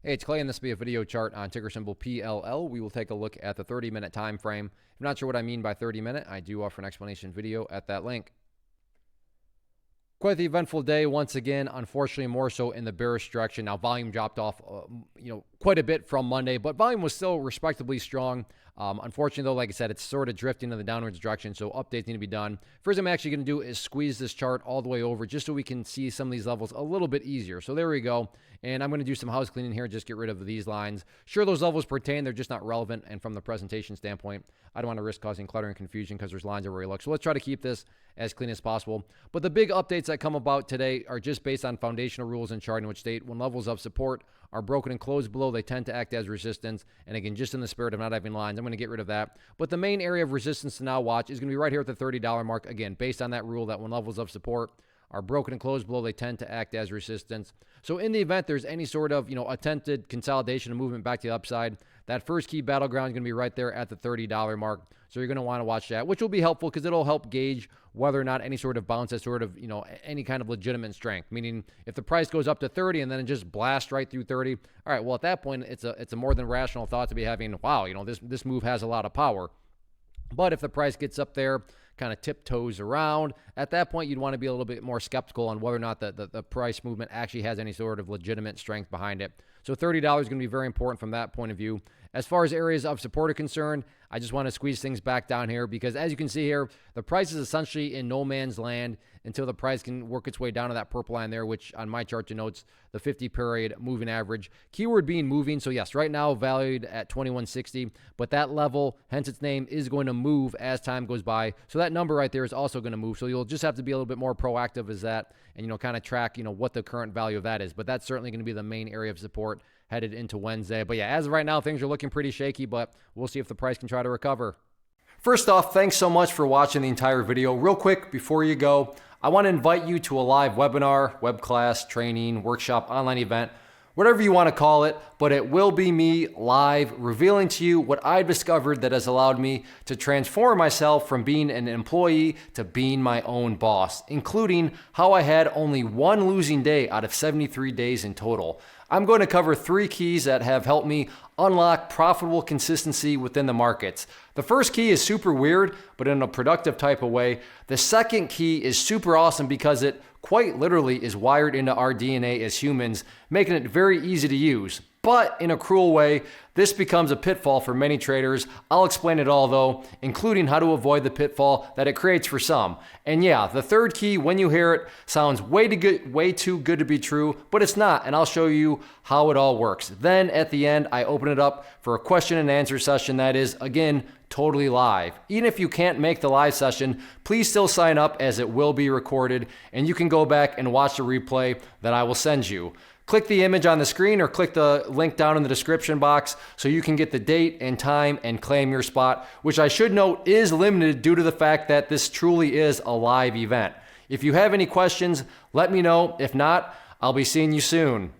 Hey, it's Clay, and this will be a video chart on ticker symbol PLL. We will take a look at the 30-minute time frame. If you're not sure what I mean by 30-minute, I do offer an explanation video at that link. Quite the eventful day once again, unfortunately more so in the bearish direction. Now volume dropped off quite a bit from Monday, but volume was still respectably strong. Unfortunately though, like I said, it's sort of drifting in the downwards direction, so updates need to be done. First I'm actually going to do is squeeze this chart all the way over just so we can see some of these levels a little bit easier. So there we go. And I'm going to do some house cleaning here, just get rid of these lines. Sure, those levels pertain, they're just not relevant. And from the presentation standpoint, I don't want to risk causing clutter and confusion because there's lines everywhere you look. So let's try to keep this as clean as possible. But the big updates that come about today are just based on foundational rules in charting, which state when levels of support are broken and closed below, they tend to act as resistance. And again, just in the spirit of not having lines, I'm going to get rid of that. But the main area of resistance to now watch is going to be right here at the $30 mark. Again, based on that rule that when levels of support are broken and closed below, they tend to act as resistance. So in the event there's any sort of, attempted consolidation and movement back to the upside, that first key battleground is going to be right there at the $30 mark. So you're going to want to watch that, which will be helpful because it'll help gauge whether or not any sort of bounce has sort of, any kind of legitimate strength. Meaning if the price goes up to 30 and then it just blasts right through 30, all right, well, at that point, it's a more than rational thought to be having, wow, this move has a lot of power. But if the price gets up there, kind of tiptoes around, at that point, you'd want to be a little bit more skeptical on whether or not the price movement actually has any sort of legitimate strength behind it. So $30 is going to be very important from that point of view. As far as areas of support are concerned, I just want to squeeze things back down here because as you can see here, the price is essentially in no man's land until the price can work its way down to that purple line there, which on my chart denotes the 50-period moving average. Keyword being moving. So yes, right now valued at 2160, but that level, hence its name, is going to move as time goes by. So that number right there is also going to move. So you'll just have to be a little bit more proactive as that and, kind of track, what the current value of that is. But that's certainly going to be the main area of support headed into Wednesday. But yeah, as of right now, things are looking pretty shaky, but we'll see if the price can try to recover. First off, thanks so much for watching the entire video. Real quick, before you go, I want to invite you to a live webinar, web class, training, workshop, online event, whatever you want to call it, but it will be me live revealing to you what I've discovered that has allowed me to transform myself from being an employee to being my own boss, including how I had only one losing day out of 73 days in total. I'm going to cover 3 keys that have helped me unlock profitable consistency within the markets. The first key is super weird, but in a productive type of way. The second key is super awesome because it quite literally is wired into our DNA as humans, making it very easy to use. But in a cruel way, this becomes a pitfall for many traders. I'll explain it all though, including how to avoid the pitfall that it creates for some. And yeah, the third key, when you hear it, sounds way too good to be true, but it's not, and I'll show you how it all works. Then at the end, I open it up for a question and answer session that is, again, totally live. Even if you can't make the live session, please still sign up as it will be recorded, and you can go back and watch the replay that I will send you. Click the image on the screen or click the link down in the description box so you can get the date and time and claim your spot, which I should note is limited due to the fact that this truly is a live event. If you have any questions, let me know. If not, I'll be seeing you soon.